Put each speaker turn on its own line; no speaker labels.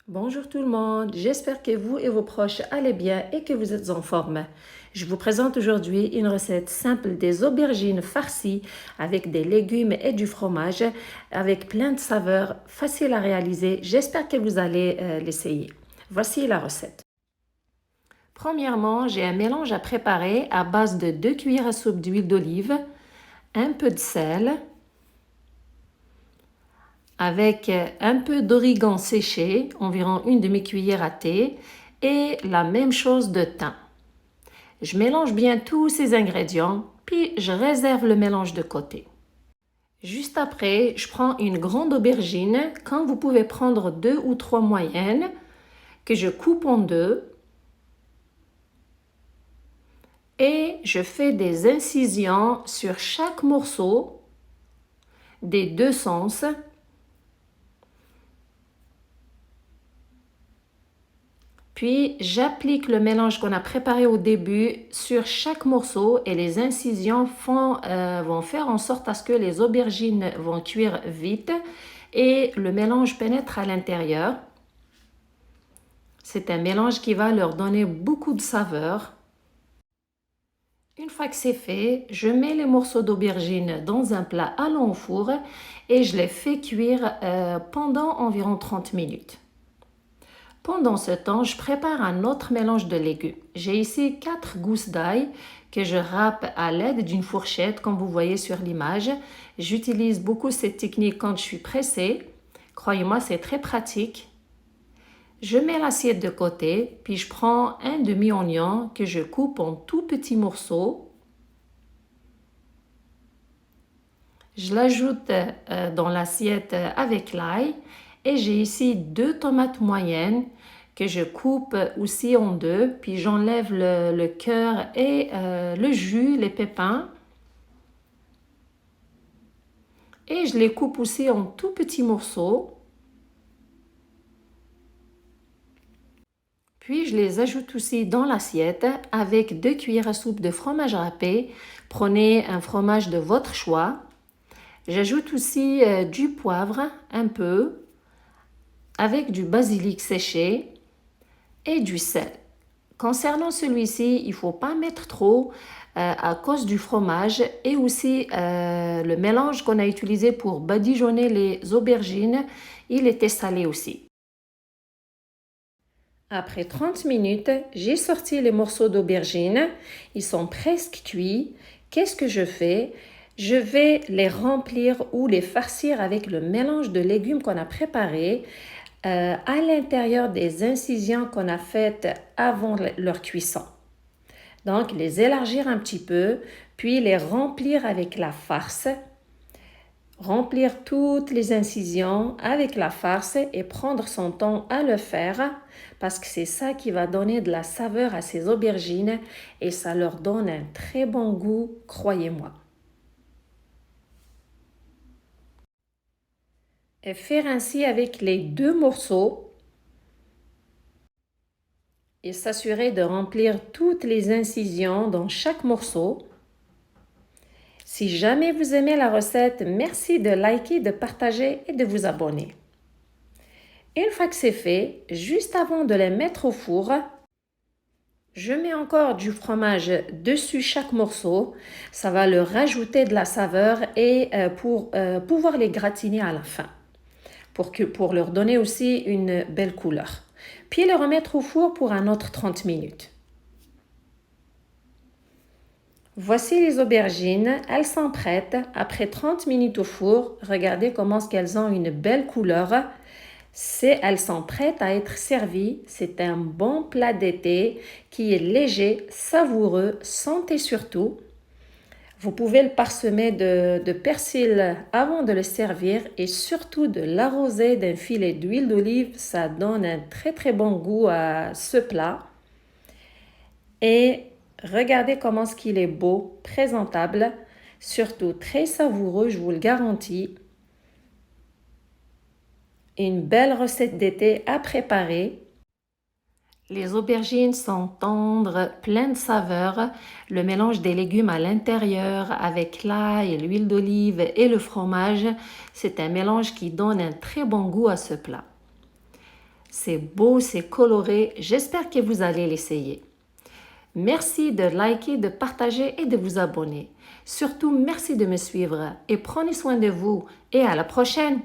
Bonjour tout le monde, j'espère que vous et vos proches allez bien et que vous êtes en forme. Je vous présente aujourd'hui une recette simple des aubergines farcies avec des légumes et du fromage avec plein de saveurs, facile à réaliser. J'espère que vous allez l'essayer. Voici la recette. Premièrement, j'ai un mélange à préparer à base de 2 cuillères à soupe d'huile d'olive, un peu de sel, avec un peu d'origan séché, environ une demi-cuillère à thé, et la même chose de thym. Je mélange bien tous ces ingrédients, puis je réserve le mélange de côté. Juste après, je prends une grande aubergine, quand vous pouvez prendre 2 ou 3 moyennes, que je coupe en deux, et je fais des incisions sur chaque morceau des deux sens. Puis, j'applique le mélange qu'on a préparé au début sur chaque morceau et les incisions vont faire en sorte à ce que les aubergines vont cuire vite et le mélange pénètre à l'intérieur. C'est un mélange qui va leur donner beaucoup de saveur. Une fois que c'est fait, je mets les morceaux d'aubergine dans un plat allant au four et je les fais cuire pendant environ 30 minutes. Pendant ce temps, je prépare un autre mélange de légumes. J'ai ici 4 gousses d'ail que je râpe à l'aide d'une fourchette, comme vous voyez sur l'image. J'utilise beaucoup cette technique quand je suis pressée. Croyez-moi, c'est très pratique. Je mets l'assiette de côté, puis je prends un demi-oignon que je coupe en tout petits morceaux. Je l'ajoute dans l'assiette avec l'ail et j'ai ici 2 tomates moyennes que je coupe aussi en deux, puis j'enlève le cœur et le jus, les pépins. Et je les coupe aussi en tout petits morceaux. Puis je les ajoute aussi dans l'assiette avec 2 cuillères à soupe de fromage râpé. Prenez un fromage de votre choix. J'ajoute aussi du poivre, un peu, avec du basilic séché et du sel. Concernant celui-ci, il ne faut pas mettre trop à cause du fromage et aussi le mélange qu'on a utilisé pour badigeonner les aubergines, il était salé aussi. Après 30 minutes, j'ai sorti les morceaux d'aubergine. Ils sont presque cuits. Qu'est-ce que je fais? Je vais les remplir ou les farcir avec le mélange de légumes qu'on a préparé à l'intérieur des incisions qu'on a faites avant leur cuisson. Donc, les élargir un petit peu, puis les remplir avec la farce. Remplir toutes les incisions avec la farce et prendre son temps à le faire parce que c'est ça qui va donner de la saveur à ces aubergines et ça leur donne un très bon goût, croyez-moi. Et faire ainsi avec les 2 morceaux et s'assurer de remplir toutes les incisions dans chaque morceau. Si jamais vous aimez la recette, merci de liker, de partager et de vous abonner. Une fois que c'est fait, juste avant de les mettre au four, je mets encore du fromage dessus chaque morceau. Ça va leur rajouter de la saveur et pour pouvoir les gratiner à la fin, pour leur donner aussi une belle couleur. Puis les remettre au four pour un autre 30 minutes. Voici les aubergines, elles sont prêtes. Après 30 minutes au four, regardez comment elles ont une belle couleur. Elles sont prêtes à être servies. C'est un bon plat d'été qui est léger, savoureux, santé surtout. Vous pouvez le parsemer de persil avant de le servir et surtout de l'arroser d'un filet d'huile d'olive. Ça donne un très très bon goût à ce plat. Et regardez comment il est beau, présentable, surtout très savoureux, je vous le garantis. Une belle recette d'été à préparer. Les aubergines sont tendres, pleines de saveurs. Le mélange des légumes à l'intérieur avec l'ail, l'huile d'olive et le fromage, c'est un mélange qui donne un très bon goût à ce plat. C'est beau, c'est coloré. J'espère que vous allez l'essayer. Merci de liker, de partager et de vous abonner. Surtout, merci de me suivre et prenez soin de vous et à la prochaine!